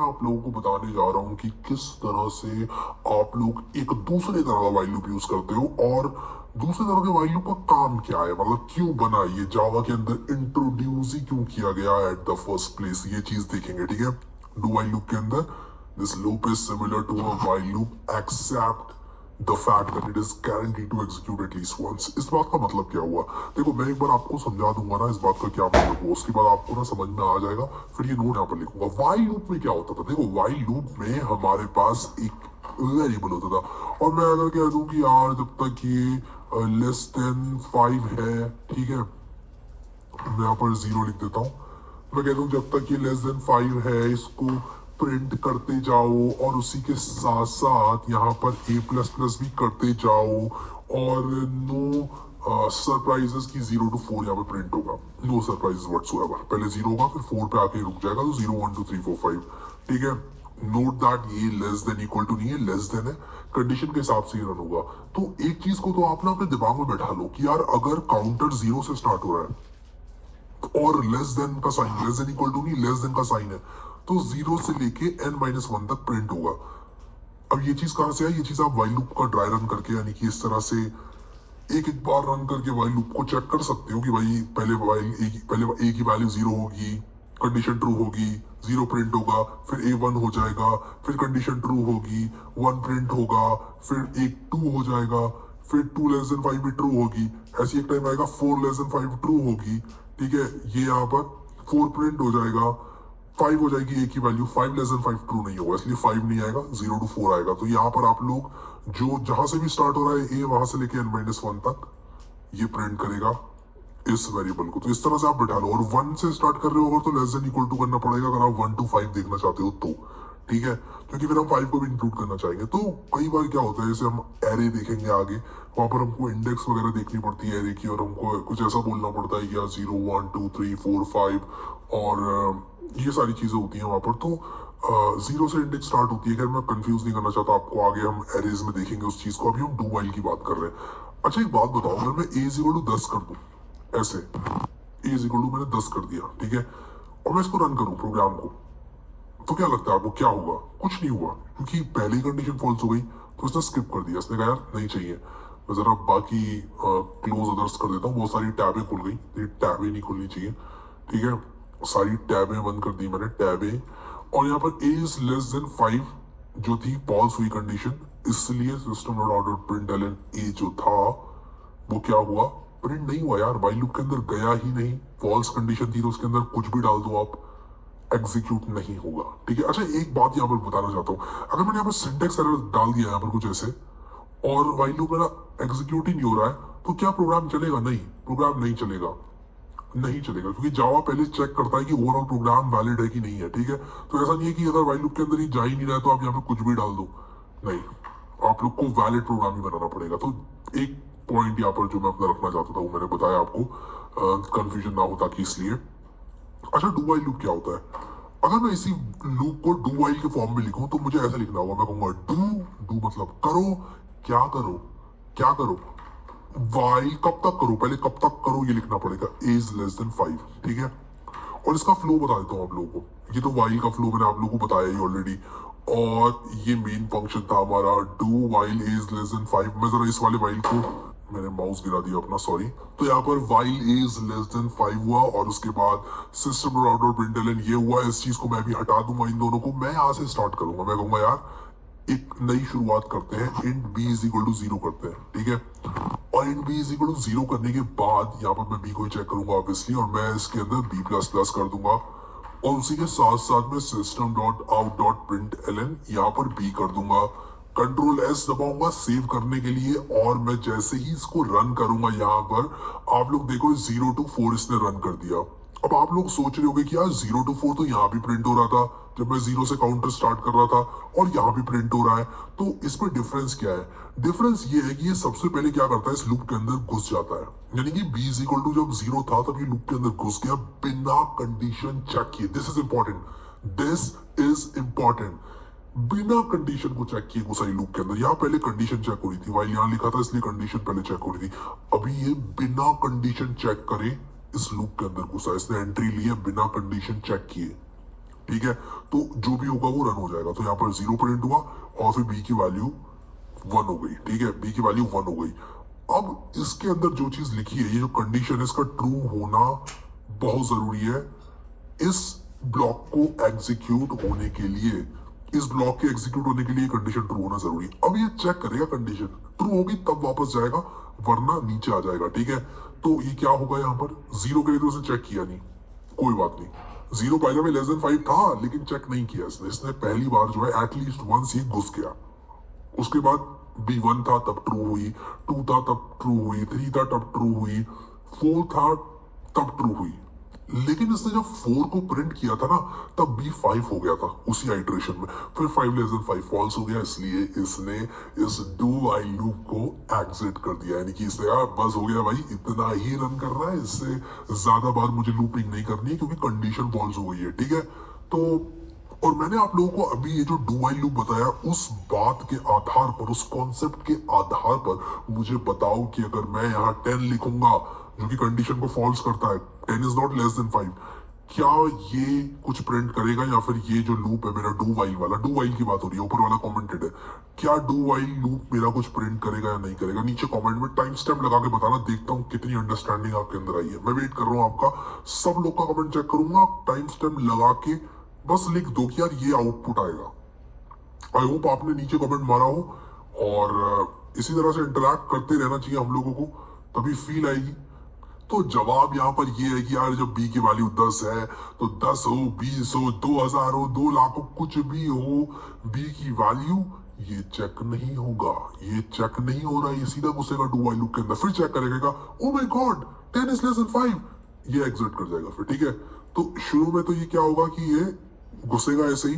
आप लोगों को बताने जा रहा हूं कि किस तरह से आप लोग एक दूसरे तरह का वाइल लूप यूज करते हो और दूसरे तरह के वाइल लूप का काम क्या है, मतलब क्यों बना, ये जावा के अंदर इंट्रोड्यूस ही क्यों किया गया एट द फर्स्ट प्लेस, ये चीज देखेंगे। ठीक है, डू वाइल लूप के अंदर this loop is similar to a while loop except the fact that it is guarantee to execute at least once. इस बात का मतलब क्या हुआ, देखो मैं एक बार आपको समझा दूंगा ना इस बात का क्या मतलब हुआ, उसके बाद आपको ना समझ में आ जाएगा। फिर ये नोट यहाँ पर लिखूंगा। वाइल लूप में क्या होता था, देखो वाइल लूप में हमारे पास एक वेरिएबल होता था और मैं अगर कह दूं कि यार जब तक ये लेस देन 5 है, ठीक है, मैं यहाँ पर 0 लिख देता हूँ। मैं कहता हूँ जब तक ये लेस देन 5 है इसको प्रिंट करते जाओ और उसी के साथ साथ यहाँ पर a प्लस प्लस भी करते जाओ और नो सरप्राइजेस की 0 to 4 यहाँ पे प्रिंट होगा। नो सरप्राइजेस व्हाटसोएवर, पहले 0 होगा फिर 4 पे आके रुक जाएगा, तो 0 1 2 3 4 5। ठीक है, नोट दैट ये लेस देन इक्वल टू नहीं है, लेस देन है, कंडीशन के हिसाब से ही रन होगा। तो एक चीज को तो आप ना अपने दिमाग में बैठा लो कि यार अगर काउंटर 0 से स्टार्ट हो रहा है और लेस देन का sign, less than equal to नहीं, लेस देन का साइन है, तो 0 से लेके n-1 तक प्रिंट होगा। अब ये चीज कहां से है, ये चीज आप वाइल लूप का ड्राई रन करके, यानी कि इस तरह से एक एक बार रन करके वाइल लूप को चेक कर सकते हो कि भाई पहले ए की वैल्यू 0 होगी, कंडीशन ट्रू होगी, 0 प्रिंट होगा, फिर ए 1 हो जाएगा, फिर कंडीशन ट्रू होगी, 1 प्रिंट होगा, फिर एक 2 हो जाएगा, फिर 2 लेस देन 5 भी ट्रू होगी, ऐसी एक टाइम आएगा 4 लेस देन 5 ट्रू होगी। ठीक है, ये यहाँ पर 4 प्रिंट हो जाएगा, 5 हो जाएगी ए की वैल्यू, 5 लेस देन 5 ट्रू नहीं होगा इसलिए 5 नहीं आएगा, 0 to 4 आएगा। तो यहाँ पर आप लोग जो जहां से भी स्टार्ट हो रहा है ए, वहां से लेके n-1 तक ये प्रिंट करेगा इस वेरिएबल को। तो इस तरह से आप बैठा लो और 1 से स्टार्ट कर रहे हो अगर तो लेस देन इक्वल टू करना पड़ेगा, अगर आप 1 to 5 देखना चाहते हो तो। ठीक है, क्योंकि फिर हम 5 को भी इंक्लूड करना चाहेंगे। तो कई बार क्या होता है, जैसे हम एरे देखेंगे आगे, वहां पर हमको इंडेक्स वगैरह देखनी पड़ती है एरे की और हमको कुछ ऐसा बोलना पड़ता है कि यार 0 1 2 3 4 5 और ये सारी चीजें होती हैं वहां पर। तो 0 से इंडेक्स स्टार्ट होती है। खैर मैं कंफ्यूज नहीं करना चाहता आपको, आगे हम एरेज में देखेंगे उस चीज को, अभी हम डू वाइल की बात कर रहे हैं। अच्छा एक बात बताओ, अगर मैं a इक्वल टू 10 कर दूं ऐसे, a इक्वल टू मैंने 10 कर दिया, ठीक है, और मैं इसको रन करूं प्रोग्राम को, तो क्या लगता है आपको क्या होगा? कुछ नहीं हुआ, क्योंकि पहली कंडीशन फॉल्स हो गई तो इसने स्किप कर दिया, इसने कहा यार नहीं चाहिए। मैं जरा बाकी क्लोज अदर्स कर देता हूँ, बहुत सारी टैबें खुल गई, ये टैबें नहीं खुलनी चाहिए। ठीक है, सारी टैबें बंद कर दी मैंने, टैबें, और यहाँ पर a इज लेस देन 5 जो थी फॉल्स हुई कंडीशन, इसलिए system dot out dot println a जो था वो क्या हुआ, प्रिंट नहीं हुआ यार, वाइल लूप के अंदर गया ही नहीं। फॉल्स कंडीशन थी तो उसके अंदर कुछ भी डाल दो आप, एग्जीक्यूट नहीं होगा। ठीक है, अच्छा एक बात यहाँ पर बताना चाहता हूँ, अगर मैंने यहाँ पर सिंटेक्स एरर डाल दिया यहाँ पर कुछ ऐसे और वाइल लूप मेरा एग्जीक्यूट ही नहीं हो रहा है, तो क्या प्रोग्राम चलेगा? नहीं, प्रोग्राम नहीं चलेगा, नहीं चलेगा, क्योंकि जावा पहले चेक करता है कि ओवरऑल प्रोग्राम वैलिड है कि नहीं है। ठीक है, तो ऐसा नहीं है कि अगर वाइल लूप के अंदर ही जा ही नहीं रहा है तो आप यहाँ पे कुछ भी डाल दो, नहीं, आप लोग को वैलिड प्रोग्राम ही बनाना पड़ेगा। तो एक पॉइंट यहाँ पर जो मैं अपना रखना चाहता था वो मैंने बताया आपको, कंफ्यूजन ना हो ताकि, इसलिए। अच्छा डू वाइल लूप क्या होता है? अगर मैं इसी लूप को डू वाइल के फॉर्म में लिखूं तो मुझे ऐसा लिखना होगा, मैं कहूंगा डू, डू मतलब करो, क्या करो, क्या करो, वाइल कब तक करो, पहले कब तक करो ये लिखना पड़ेगा, इज लेस देन 5। ठीक है, और इसका फ्लो बता देता हूँ आप लोगों को, ये तो वाइल का फ्लो मैंने आप लोगों को बताया ही ऑलरेडी, और ये मेन फंक्शन था हमारा do while is less than 5। मैं जरा इस वाले वाइल को, मैंने माउस गिरा दिया अपना, सॉरी। तो यहाँ पर वाइल इज लेस देन 5 हुआ और उसके बाद सिस्टम डॉट आउट प्रिंटलन ये हुआ। इस चीज को मैं भी हटा दूंगा, इन दोनों को मैं यहाँ से स्टार्ट करूंगा, मैं कहूंगा यार एक नई शुरुआत करते हैं, int b is equal to 0 करते हैं। ठीक है, और int b is equal to 0 करने के बाद यहाँ पर मैं b को चेक करूंगा ऑब्वियसली, और मैं इसके अंदर b प्लस प्लस कर दूंगा, और उसी के साथ साथ में system dot out dot print LN यहाँ पर b कर दूंगा, कंट्रोल एस दबाऊंगा सेव करने के लिए, और मैं जैसे ही इसको रन करूंगा यहाँ पर आप लोग देखो 0 to 4 इसने रन कर दिया। अब आप लोग सोच रहे होंगे कि यार 0 to 4 तो यहाँ भी प्रिंट हो रहा था जब मैं 0 से काउंटर स्टार्ट कर रहा था, और यहाँ भी प्रिंट हो रहा है, तो इसमें डिफरेंस क्या है? डिफरेंस ये है कि ये सबसे पहले क्या करता है, इस लूप के अंदर घुस जाता है, यानी कि b इज इक्वल टू जब 0 था तब ये लूप के अंदर घुस गया बिना कंडीशन चेक किए। This is important, this is important, बिना कंडीशन को चेक किए घुसाई लूप के अंदर। यहाँ पहले कंडीशन चेक हो रही थी, वाइल यहाँ लिखा था इसलिए कंडीशन पहले चेक हो रही थी, अभी ये बिना कंडीशन चेक करे इस लूप के अंदर घुसा, इसने एंट्री ली है बिना कंडीशन चेक किए। ठीक है। तो जो भी होगा वो रन हो जाएगा। तो यहाँ पर 0 प्रिंट हुआ और फिर बी की वैल्यू 1 हो गई, ठीक है, बी की वैल्यू 1 हो गई। अब इसके अंदर जो चीज लिखी है, ये जो कंडीशन है, इसका ट्रू होना बहुत जरूरी है इस ब्लॉक को एग्जीक्यूट होने के लिए। इस ब्लॉक के एग्जीक्यूट होने के लिए कंडीशन ट्रू होना जरूरी है। अब ये चेक करेगा, कंडीशन ट्रू होगी तब वापस जाएगा, वरना नीचे आ जाएगा, ठीक है। तो ये क्या होगा, यहाँ पर 0 के लिए तो उसने चेक किया नहीं, कोई बात नहीं। 0 by the way less than 5 था, लेकिन चेक नहीं किया इसने पहली बार जो है एटलीस्ट 1 से घुस गया। उसके बाद B1 था तब ट्रू हुई, 2 था तब ट्रू हुई, 3 था तब ट्रू हुई, 4 था तब ट्रू हुई। लेकिन इसने जब 4 को प्रिंट किया था ना, तब B5 हो गया था उसी आइटरेशन में। फिर 5 लेस देन 5 फॉल्स हो गया, इसलिए इसने इस डू व्हाइल लूप को एग्जिट कर दिया। यानी कि इसने यार बस हो गया भाई, इतना ही रन कर रहा है, इससे ज्यादा बार मुझे लूपिंग नहीं करनी है क्योंकि कंडीशन फॉल्स हो गई है, ठीक है। तो और मैंने आप लोगों को अभी ये जो डू व्हाइल लूप बताया, उस बात के आधार पर, उस कॉन्सेप्ट के आधार पर मुझे बताओ कि अगर मैं यहाँ 10 लिखूंगा जो कि कंडीशन को फॉल्स करता है, 10 इज नॉट लेस देन 5, क्या ये कुछ प्रिंट करेगा? या फिर ये जो लूप है मेरा डू व्हाइल वाला, डू व्हाइल की बात हो रही है, ऊपर वाला कमेंटेड है, क्या डू व्हाइल लूप मेरा कुछ प्रिंट करेगा या नहीं करेगा? नीचे कमेंट में टाइम स्टैम्प लगा के बताना, देखता हूँ कितनी अंडरस्टैंडिंग आपके अंदर आई है। मैं वेट कर रहा हूँ आपका, सब लोग का कमेंट चेक करूंगा, टाइम स्टैम्प लगा के बस लिख दो कि यार ये आउटपुट आएगा। आई होप आपने नीचे कमेंट मारा हो, और इसी तरह से इंटरैक्ट करते रहना चाहिए हम लोगों को, तभी फील आएगी। तो जवाब यहाँ पर ये है कि यार जब बी की वैल्यू 10 है तो 10 हो, 20 हो, 2000 हो, 2 लाख हो, कुछ भी हो, बी की वैल्यू ये चेक नहीं होगा, ये चेक नहीं हो रहा है, ये सीधा घुसेगा डू व्हाइल लूप के अंदर, फिर चेक करेगा, oh my God 10 is less than 5, ये एग्जिट कर जाएगा फिर, ठीक है। तो शुरू में तो ये क्या होगा कि ये घुसेगा ऐसे ही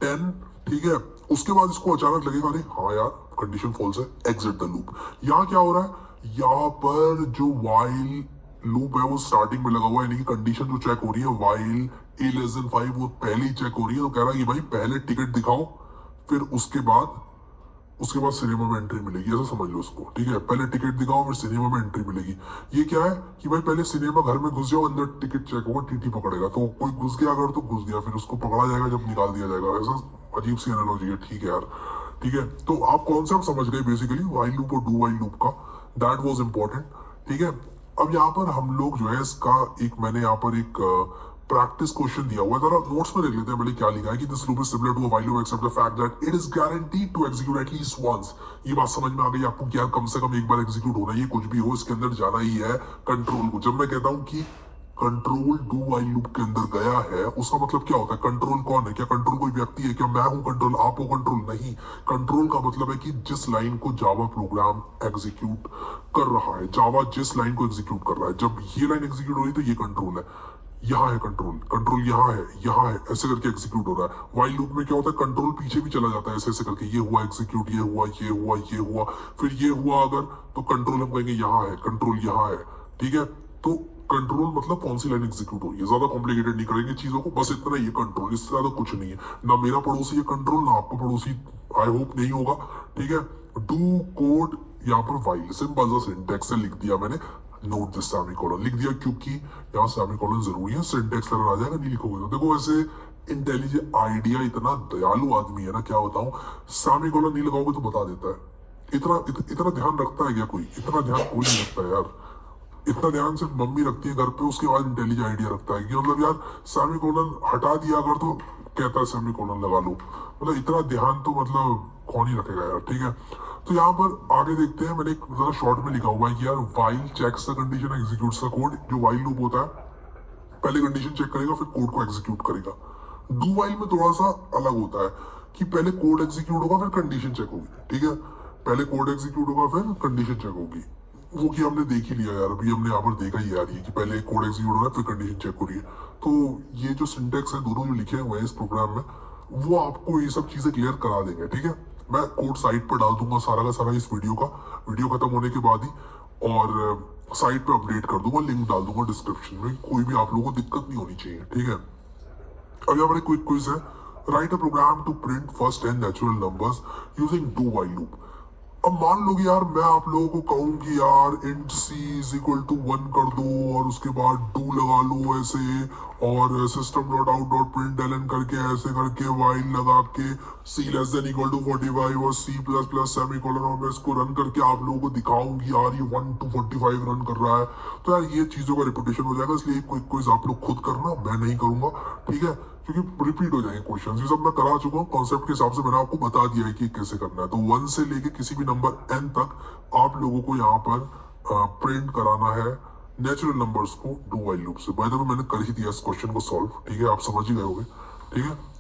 10, ठीक है। उसके बाद इसको अचानक लगेगा अरे हाँ यार कंडीशन फॉल्स है, एग्जिट द लूप। यहाँ क्या हो रहा है, यहाँ पर जो व्हाइल लूप है वो स्टार्टिंग में लगा हुआ है, यानी कि कंडीशन जो चेक हो रही है व्हाइल ए लेस देन 5 वो पहले ही चेक हो रही है। तो कह रहा है कि भाई पहले टिकट दिखाओ, फिर उसके बाद सिनेमा में एंट्री मिलेगी, ऐसा समझ लो उसको, ठीक है। पहले टिकट दिखाओ फिर सिनेमा में एंट्री मिलेगी। ये क्या है कि भाई पहले सिनेमा घर में घुस जाओ, अंदर टिकट चेक होगा, टीटी पकड़ेगा, तो कोई घुस गया अगर तो घुस गया, फिर उसको पकड़ा जाएगा जब निकाल दिया जाएगा। ऐसा अजीब सी एनालॉजी है, ठीक है यार, ठीक है। तो आप कॉन्सेप्ट समझ गए बेसिकली व्हाइल लूप और डू व्हाइल लूप का, दैट वाज इंपॉर्टेंट, ठीक है। अब यहाँ पर हम लोग जो है इसका एक, मैंने यहाँ पर एक प्रैक्टिस क्वेश्चन दिया हुआ है, जरा नोट्स में देख लेते हैं पहले क्या लिखा है कि this loop is similar to a while loop except the fact that it is guaranteed to execute at least once. ये बात समझ में आ गई आपको कि यार कम से कम एक बार एग्जीक्यूट होना, ये कुछ भी हो इसके अंदर जाना ही है कंट्रोल को। जब मैं कहता हूं कि कंट्रोल डू व्हाइल लूप के अंदर गया है, उसका मतलब क्या होता है? कंट्रोल कौन है? क्या कंट्रोल कोई व्यक्ति है? क्या मैं हूं कंट्रोल, आप हो कंट्रोल? नहीं, कंट्रोल का मतलब है कि जिस लाइन को जावा प्रोग्राम एग्जीक्यूट कर रहा है, जावा जिस लाइन को एग्जीक्यूट कर रहा है, जब ये लाइन एग्जीक्यूट हो रही है तो ये कंट्रोल है, यहाँ है कंट्रोल, कंट्रोल यहाँ है, ऐसे करके एग्जीक्यूट हो रहा है। व्हाइल लूप में क्या होता है, कंट्रोल पीछे भी चला जाता है, ऐसे ऐसे करके, ये हुआ एग्जीक्यूट, ये हुआ, ये हुआ, ये हुआ, फिर ये हुआ अगर, तो कंट्रोल हम कहेंगे यहाँ है, कंट्रोल यहाँ है, ठीक है। तो कंट्रोल मतलब कौन सी लाइन एग्जीक्यूट हो रही है, ज्यादा कॉम्प्लिकेटेड नहीं करेंगे चीजों को, बस इतना ही है कंट्रोल, इससे ज्यादा कुछ नहीं है। ना मेरा पड़ोसी है कंट्रोल, ना आपका पड़ोसी आई होप नहीं होगा, ठीक है। डू कोड यहाँ पर व्हाइल, सिंपल सा सिंटैक्स से लिख दिया मैंने, नोट दिस सेमीकोलन लिख दिया क्योंकि यहाँ सेमीकोलन जरूरी है, सिंटैक्स एरर आ जाएगा नहीं लिखोगे तो। देखो वैसे इंटेलिजेंट आइडिया, इतना दयालु आदमी है ना, क्या बताऊं, सेमीकोलन नहीं लगाओगे तो बता देता है। इतना ध्यान रखता है क्या कोई? इतना ध्यान कोई नहीं रखता है यार, इतना ध्यान सिर्फ मम्मी रखती है घर पे, उसके बाद इंटेलिजेंट आइडिया रखता है कि मतलब यार सेमीकोलन हटा दिया अगर तो कहता है सेमीकोलन लगा लो, मतलब इतना ध्यान तो मतलब कौन ही रखेगा यार, ठीक है। तो यहाँ पर आगे देखते हैं, मैंने एक जरा शॉर्ट में लिखा हुआ है कि यार while checks the condition executes the code. जो व्हाइल लूप होता है पहले कंडीशन चेक करेगा फिर कोड को एग्जीक्यूट करेगा। डू व्हाइल में थोड़ा सा अलग होता है कि पहले कोड एग्जीक्यूट होगा फिर कंडीशन चेक होगी, ठीक है। पहले कोड एग्जीक्यूट होगा फिर कंडीशन चेक होगी, वो कि हमने देख ही लिया यार, अभी हमने यहाँ पर देखा ही यार ये कि पहले कोड एग्जीक्यूट हो रहा है फिर कंडीशन चेक हो रही है। तो ये जो सिंटैक्स है दोनों जो लिखे हुए हैं इस प्रोग्राम में, वो आपको ये सब चीजें क्लियर करा देंगे, ठीक है। मैं कोड साइट पर डाल दूंगा सारा का सारा इस वीडियो का, वीडियो खत्म होने के बाद ही, और साइट पे अपडेट कर दूंगा, लिंक डाल दूंगा डिस्क्रिप्शन में, कोई भी आप लोगों को दिक्कत नहीं होनी चाहिए, ठीक है। अब यहाँ पर एक क्विक क्विज है, write a program to print first 10 natural numbers using do while loop. अब मान लो कि यार मैं आप लोगों को कहूं कि यार int c is equal to 1 कर दो और उसके बाद डू लगा लो ऐसे, और system dot out dot print LN करके ऐसे करके वाइल लगा के C less than equal to 45 और सी प्लस प्लस सेमीकोलन, और मैं इसको रन करके आप लोगों को दिखाऊंगी यार ये 1 to 45 रन कर रहा है। तो यार ये चीजों का रिपीटेशन हो जाएगा, इसलिए कोई क्विज आप लोग खुद करना, मैं नहीं करूंगा, ठीक है, क्योंकि रिपीट हो जाएंगे क्वेश्चन। ये सब मैं करा चुका हूँ, कॉन्सेप्ट के हिसाब से मैंने आपको बता दिया है कि कैसे करना है। तो 1 से लेके किसी भी नंबर n तक आप लोगों को यहाँ पर प्रिंट कराना है नेचुरल नंबर्स को डू वाइल लूप से। बाय द वे मैंने कर ही दिया इस क्वेश्चन को सॉल्व, ठीक है, आप समझ ही गए होंगे, ठीक है।